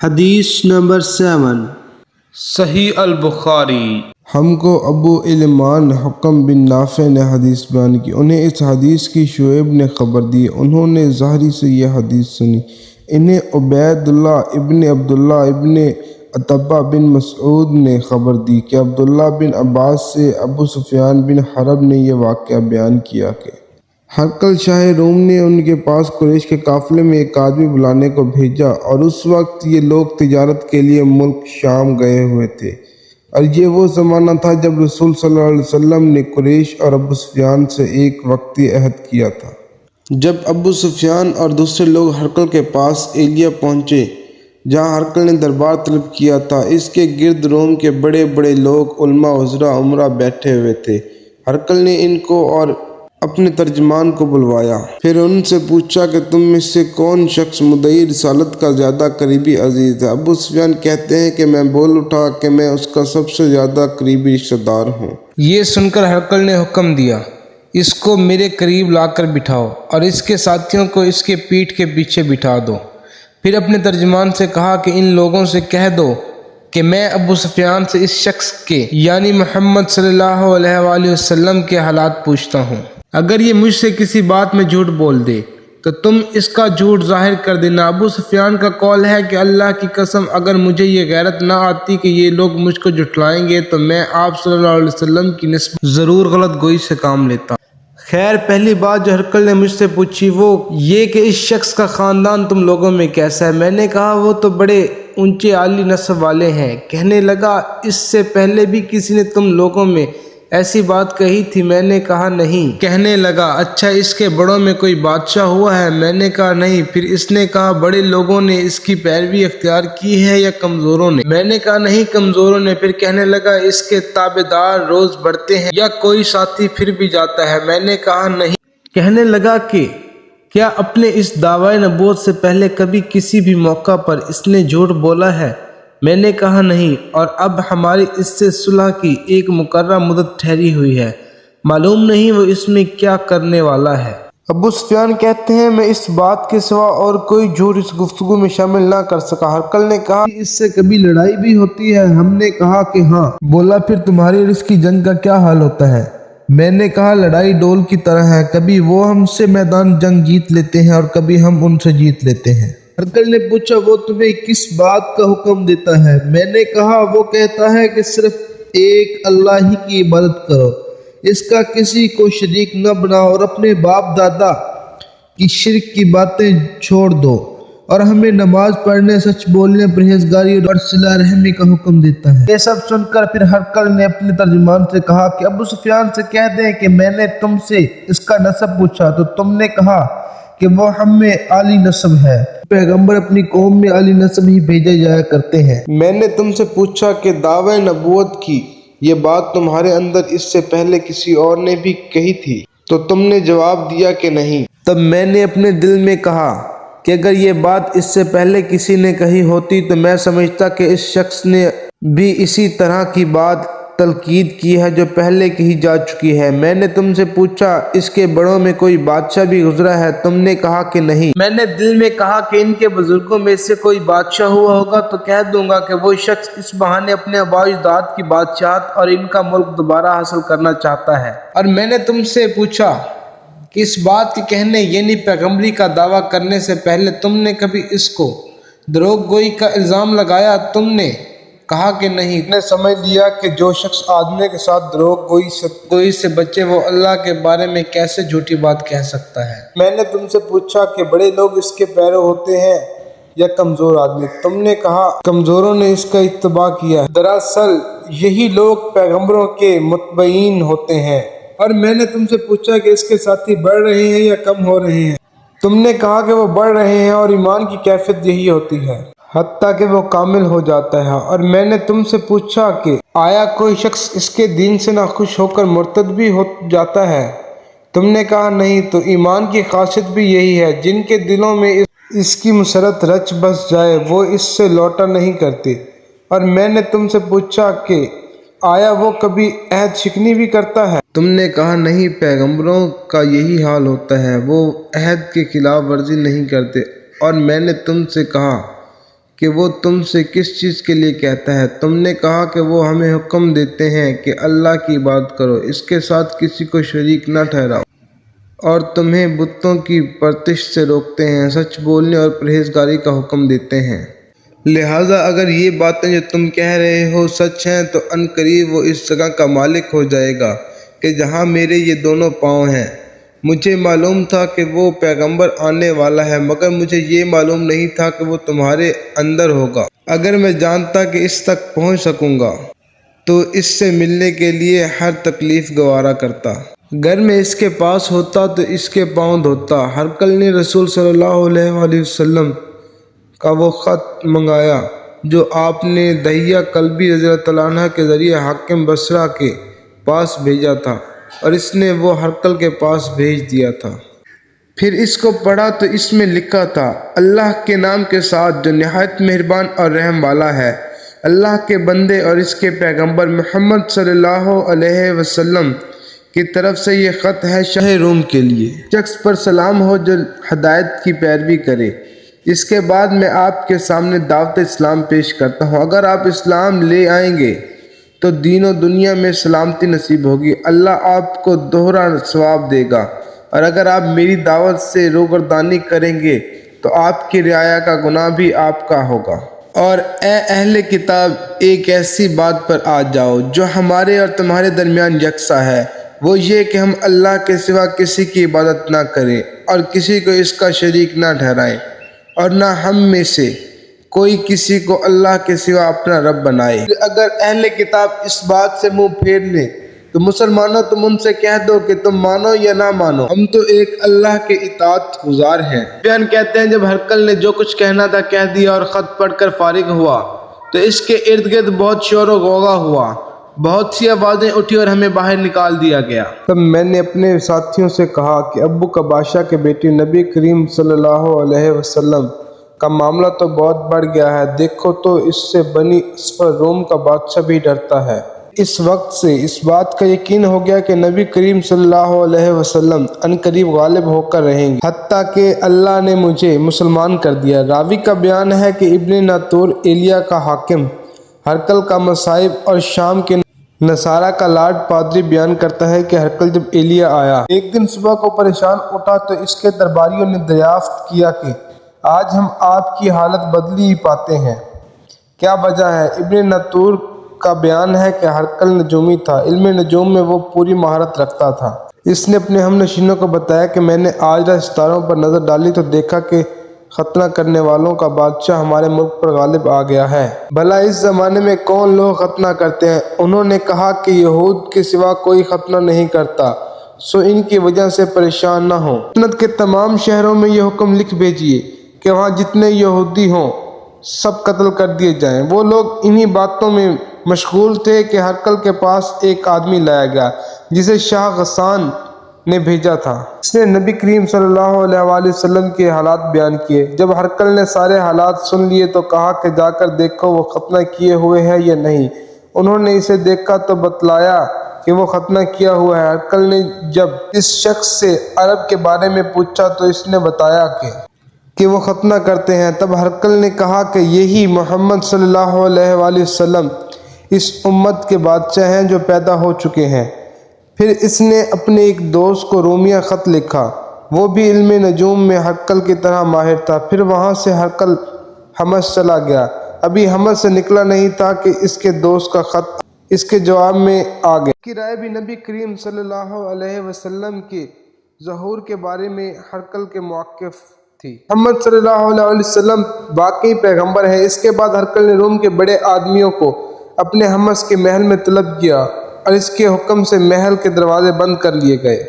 حدیث نمبر 7 صحیح البخاری۔ ہم کو ابو علمان حکم بن نافع نے حدیث بیان کی، انہیں اس حدیث کی شعیب نے خبر دی، انہوں نے زہری سے یہ حدیث سنی، انہیں عبید اللہ ابن عبداللہ ابن عتبہ بن مسعود نے خبر دی کہ عبداللہ بن عباس سے ابو سفیان بن حرب نے یہ واقعہ بیان کیا کہ ہرقل شاہ روم نے ان کے پاس قریش کے قافلے میں ایک آدمی بلانے کو بھیجا، اور اس وقت یہ لوگ تجارت کے لیے ملک شام گئے ہوئے تھے، اور یہ وہ زمانہ تھا جب رسول صلی اللہ علیہ وسلم نے قریش اور ابو سفیان سے ایک وقتی عہد کیا تھا۔ جب ابو سفیان اور دوسرے لوگ ہرقل کے پاس ایلیا پہنچے جہاں ہرقل نے دربار طلب کیا تھا، اس کے گرد روم کے بڑے بڑے لوگ علماء وزراء عمرہ بیٹھے ہوئے تھے۔ ہرقل نے ان کو اور اپنے ترجمان کو بلوایا، پھر ان سے پوچھا کہ تم میں سے کون شخص مدعی رسالت کا زیادہ قریبی عزیز ہے؟ ابو سفیان کہتے ہیں کہ میں بول اٹھا کہ میں اس کا سب سے زیادہ قریبی رشتہ دار ہوں۔ یہ سن کر ہرقل نے حکم دیا، اس کو میرے قریب لا کر بٹھاؤ اور اس کے ساتھیوں کو اس کے پیٹھ کے پیچھے بٹھا دو۔ پھر اپنے ترجمان سے کہا کہ ان لوگوں سے کہہ دو کہ میں ابو سفیان سے اس شخص کے یعنی محمد صلی اللہ علیہ وآلہ وسلم کے حالات پوچھتا ہوں۔ اگر یہ مجھ سے کسی بات میں جھوٹ بول دے تو تم اس کا جھوٹ ظاہر کر دینا۔ ابو سفیان کا قول ہے کہ اللہ کی قسم اگر مجھے یہ غیرت نہ آتی کہ یہ لوگ مجھ کو جھٹلائیں گے تو میں آپ صلی اللہ علیہ وسلم کی نسبت ضرور غلط گوئی سے کام لیتا۔ خیر، پہلی بات جو ہرقل نے مجھ سے پوچھی وہ یہ کہ اس شخص کا خاندان تم لوگوں میں کیسا ہے؟ میں نے کہا وہ تو بڑے اونچے عالی نسب والے ہیں۔ کہنے لگا اس سے پہلے بھی کسی نے تم لوگوں میں ایسی بات کہی تھی؟ میں نے کہا نہیں۔ کہنے لگا اچھا اس کے بڑوں میں کوئی بادشاہ ہوا ہے؟ میں نے کہا نہیں۔ پھر اس نے کہا بڑے لوگوں نے اس کی پیروی اختیار کی ہے یا کمزوروں نے؟ میں نے کہا نہیں، کمزوروں نے۔ پھر کہنے لگا اس کے تابع دار روز بڑھتے ہیں یا کوئی ساتھی پھر بھی جاتا ہے؟ میں نے کہا نہیں۔ کہنے لگا کہ کیا اپنے اس دعوی نبوت سے پہلے کبھی کسی بھی موقع پر اس نے جھوٹ بولا ہے؟ میں نے کہا نہیں، اور اب ہماری اس سے صلح کی ایک مقررہ مدت ٹھہری ہوئی ہے، معلوم نہیں وہ اس میں کیا کرنے والا ہے۔ ابو سفیان کہتے ہیں میں اس بات کے سوا اور کوئی جھوٹ اس گفتگو میں شامل نہ کر سکا۔ ہرقل نے کہا اس سے کبھی لڑائی بھی ہوتی ہے؟ ہم نے کہا کہ ہاں۔ بولا پھر تمہاری اور اس کی جنگ کا کیا حال ہوتا ہے؟ میں نے کہا لڑائی ڈول کی طرح ہے، کبھی وہ ہم سے میدان جنگ جیت لیتے ہیں اور کبھی ہم ان سے جیت لیتے ہیں۔ ہرقل نے پوچھا وہ تمہیں کس بات کا حکم دیتا ہے؟ میں نے کہا وہ کہتا ہے کہ صرف ایک اللہ ہی کی عبادت کرو، اس کا کسی کو شریک نہ بناؤ، اور اپنے باپ دادا کی شرک کی باتیں چھوڑ دو، اور ہمیں نماز پڑھنے، سچ بولنے، پرہیزگاری اور صلہ رحمی کا حکم دیتا ہے۔ یہ سب سن کر پھر ہرقل نے اپنے ترجمان سے کہا کہ ابو سفیان سے کہہ دیں کہ میں نے تم سے اس کا نسب پوچھا تو تم نے کہا کہ وہ ہم میں عالی نسب ہے۔ پیغمبر اپنی قوم میں عالی نسب ہی بھیجے جایا کرتے ہیں۔ میں نے تم سے پوچھا کہ دعوی نبوت کی یہ بات تمہارے اندر اس سے پہلے کسی اور نے بھی کہی تھی تو تم نے جواب دیا کہ نہیں۔ تب میں نے اپنے دل میں کہا کہ اگر یہ بات اس سے پہلے کسی نے کہی ہوتی تو میں سمجھتا کہ اس شخص نے بھی اسی طرح کی بات تلقید کی ہے جو پہلے کہی جا چکی ہے۔ میں نے تم سے پوچھا اس کے بڑوں میں کوئی بادشاہ بھی گزرا ہے؟ تم نے کہا کہ نہیں۔ میں نے دل میں کہا کہ ان کے بزرگوں میں سے کوئی بادشاہ ہوا ہوگا تو کہہ دوں گا کہ وہ شخص اس بہانے اپنے آباء و اجداد کی بادشاہت اور ان کا ملک دوبارہ حاصل کرنا چاہتا ہے۔ اور میں نے تم سے پوچھا کہ اس بات کے کہنے یعنی پیغمبری کا دعویٰ کرنے سے پہلے تم نے کبھی اس کو دروغ گوئی کا الزام لگایا؟ تم نے کہا کہ نہیں۔ نے سمجھ لیا کہ جو شخص آدمی کے ساتھ دروغ گوئی سے بچے وہ اللہ کے بارے میں کیسے جھوٹی بات کہہ سکتا ہے۔ میں نے تم سے پوچھا کہ بڑے لوگ اس کے پیرو ہوتے ہیں یا کمزور آدمی؟ تم نے کہا کمزوروں نے اس کا اتباع کیا ہے۔ دراصل یہی لوگ پیغمبروں کے متبعین ہوتے ہیں۔ اور میں نے تم سے پوچھا کہ اس کے ساتھی بڑھ رہے ہیں یا کم ہو رہے ہیں؟ تم نے کہا کہ وہ بڑھ رہے ہیں، اور ایمان کی کیفیت یہی ہوتی ہے حتیٰ کہ وہ کامل ہو جاتا ہے۔ اور میں نے تم سے پوچھا کہ آیا کوئی شخص اس کے دین سے ناخوش ہو کر مرتد بھی ہو جاتا ہے؟ تم نے کہا نہیں۔ تو ایمان کی خاصیت بھی یہی ہے، جن کے دلوں میں اس کی مسرت رچ بس جائے وہ اس سے لوٹا نہیں کرتے۔ اور میں نے تم سے پوچھا کہ آیا وہ کبھی عہد شکنی بھی کرتا ہے؟ تم نے کہا نہیں، پیغمبروں کا یہی حال ہوتا ہے، وہ عہد کے خلاف ورزی نہیں کرتے۔ اور میں نے تم سے کہا کہ وہ تم سے کس چیز کے لیے کہتا ہے؟ تم نے کہا کہ وہ ہمیں حکم دیتے ہیں کہ اللہ کی عبادت کرو، اس کے ساتھ کسی کو شریک نہ ٹھہراؤ، اور تمہیں بتوں کی پرستش سے روکتے ہیں، سچ بولنے اور پرہیزگاری کا حکم دیتے ہیں۔ لہٰذا اگر یہ باتیں جو تم کہہ رہے ہو سچ ہیں تو ان قریب وہ اس جگہ کا مالک ہو جائے گا کہ جہاں میرے یہ دونوں پاؤں ہیں۔ مجھے معلوم تھا کہ وہ پیغمبر آنے والا ہے، مگر مجھے یہ معلوم نہیں تھا کہ وہ تمہارے اندر ہوگا۔ اگر میں جانتا کہ اس تک پہنچ سکوں گا تو اس سے ملنے کے لیے ہر تکلیف گوارا کرتا۔ اگر میں اس کے پاس ہوتا تو اس کے پاؤں دھوتا۔ ہرقل نے رسول صلی اللہ علیہ وآلہ وسلم کا وہ خط منگایا جو آپ نے دحیہ کلبی رضی اللہ تعالیٰ عنہ کے ذریعے حاکم بصرہ کے پاس بھیجا تھا، اور اس نے وہ ہرقل کے پاس بھیج دیا تھا۔ پھر اس کو پڑھا تو اس میں لکھا تھا، اللہ کے نام کے ساتھ جو نہایت مہربان اور رحم والا ہے۔ اللہ کے بندے اور اس کے پیغمبر محمد صلی اللہ علیہ وسلم کی طرف سے یہ خط ہے شاہ روم کے لیے۔ شخص پر سلام ہو جو ہدایت کی پیروی کرے۔ اس کے بعد میں آپ کے سامنے دعوت اسلام پیش کرتا ہوں۔ اگر آپ اسلام لے آئیں گے تو دین و دنیا میں سلامتی نصیب ہوگی، اللہ آپ کو دوہرا ثواب دے گا، اور اگر آپ میری دعوت سے روگردانی کریں گے تو آپ کی رعایا کا گناہ بھی آپ کا ہوگا۔ اور اے اہل کتاب، ایک ایسی بات پر آ جاؤ جو ہمارے اور تمہارے درمیان یکساں ہے، وہ یہ کہ ہم اللہ کے سوا کسی کی عبادت نہ کریں اور کسی کو اس کا شریک نہ ٹھہرائیں، اور نہ ہم میں سے کوئی کسی کو اللہ کے سوا اپنا رب بنائے۔ اگر اہل کتاب اس بات سے منہ پھیر لیں تو مسلمانوں تم ان سے کہہ دو کہ تم مانو یا نہ مانو، ہم تو ایک اللہ کے اطاعت گزار ہیں۔ بیان کہتے ہیں جب ہرقل نے جو کچھ کہنا تھا کہہ دیا اور خط پڑھ کر فارغ ہوا تو اس کے ارد گرد بہت شور و غوغا ہوا، بہت سی آوازیں اٹھی اور ہمیں باہر نکال دیا گیا۔ تب میں نے اپنے ساتھیوں سے کہا کہ ابو کا بادشاہ کے بیٹی نبی کریم صلی اللہ علیہ وسلم کا معاملہ تو بہت بڑھ گیا ہے، دیکھو تو اس سے بنی اسفر روم کا بادشاہ بھی ڈرتا ہے۔ اس وقت سے اس بات کا یقین ہو گیا کہ نبی کریم صلی اللہ علیہ وسلم ان قریب غالب ہو کر رہیں گے، حتیٰ کہ اللہ نے مجھے مسلمان کر دیا۔ راوی کا بیان ہے کہ ابن ناطور ایلیا کا حاکم، ہرقل کا مصائب اور شام کے نصارہ کا لارڈ پادری بیان کرتا ہے کہ ہرقل جب ایلیا آیا ایک دن صبح کو پریشان اٹھا تو اس کے درباریوں نے دریافت کیا کہ آج ہم آپ کی حالت بدلی ہی پاتے ہیں، کیا وجہ ہے؟ ابن ناطور کا بیان ہے کہ ہرقل نجومی تھا، علم نجوم میں وہ پوری مہارت رکھتا تھا۔ اس نے اپنے ہم نشینوں کو بتایا کہ میں نے آج رات ستاروں پر نظر ڈالی تو دیکھا کہ ختنہ کرنے والوں کا بادشاہ ہمارے ملک پر غالب آ گیا ہے۔ بھلا اس زمانے میں کون لوگ ختنہ کرتے ہیں؟ انہوں نے کہا کہ یہود کے سوا کوئی ختنہ نہیں کرتا، سو ان کی وجہ سے پریشان نہ ہوں۔ سلطنت کے تمام شہروں میں یہ حکم لکھ بھیجیے کہ وہاں جتنے یہودی ہوں سب قتل کر دیے جائیں۔ وہ لوگ انہی باتوں میں مشغول تھے کہ ہرقل کے پاس ایک آدمی لایا گیا جسے شاہ غسان نے بھیجا تھا۔ اس نے نبی کریم صلی اللہ علیہ وآلہ وسلم کے حالات بیان کیے۔ جب ہرقل نے سارے حالات سن لیے تو کہا کہ جا کر دیکھو وہ ختنہ کیے ہوئے ہے یا نہیں۔ انہوں نے اسے دیکھا تو بتلایا کہ وہ ختنہ کیا ہوا ہے۔ ہرقل نے جب اس شخص سے عرب کے بارے میں پوچھا تو اس نے بتایا کہ وہ ختنہ کرتے ہیں۔ تب ہرقل نے کہا کہ یہی محمد صلی اللہ علیہ وآلہ وسلم اس امت کے بادشاہ ہیں جو پیدا ہو چکے ہیں۔ پھر اس نے اپنے ایک دوست کو رومیہ خط لکھا، وہ بھی علم نجوم میں ہرقل کی طرح ماہر تھا۔ پھر وہاں سے ہرقل حمص چلا گیا، ابھی حمص سے نکلا نہیں تھا کہ اس کے دوست کا خط اس کے جواب میں آ گیا۔ اس کی رائے بھی نبی کریم صلی اللہ علیہ وسلم کے ظہور کے بارے میں ہرقل کے موقف تھی۔ محمد صلی اللہ علیہ وسلم واقعی پیغمبر ہے۔ اس کے بعد ہرقل نے روم کے بڑے آدمیوں کو اپنے حمص کے محل میں طلب کیا اور اس کے حکم سے محل کے دروازے بند کر لیے گئے۔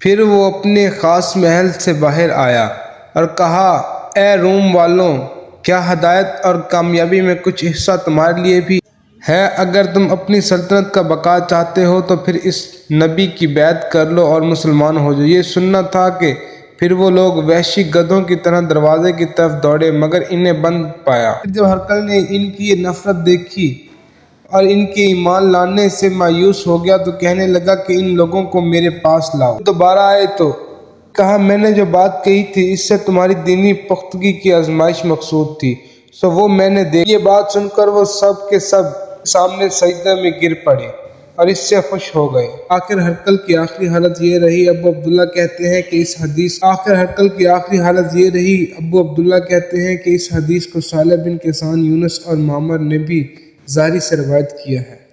پھر وہ اپنے خاص محل سے باہر آیا اور کہا، اے روم والوں، کیا ہدایت اور کامیابی میں کچھ حصہ تمہارے لیے بھی ہے؟ اگر تم اپنی سلطنت کا بقا چاہتے ہو تو پھر اس نبی کی بیعت کر لو اور مسلمان ہو جاؤ۔ یہ سننا تھا کہ پھر وہ لوگ وحشی گدھوں کی طرح دروازے کی طرف دوڑے مگر انہیں بند پایا۔ پھر جب ہرقل نے ان کی یہ نفرت دیکھی اور ان کے ایمان لانے سے مایوس ہو گیا تو کہنے لگا کہ ان لوگوں کو میرے پاس لاؤ۔ دوبارہ آئے تو کہا، میں نے جو بات کہی تھی اس سے تمہاری دینی پختگی کی آزمائش مقصود تھی، سو وہ میں نے دیکھا۔ یہ بات سن کر وہ سب کے سب سامنے سجدہ میں گر پڑے اور اس سے خوش ہو گئے۔ آخر ہرقل کی آخری حالت یہ رہی۔ ابو عبداللہ کہتے ہیں کہ اس حدیث کو صالح بن کیسان، یونس اور معمر نے بھی زہری سے روایت کیا ہے۔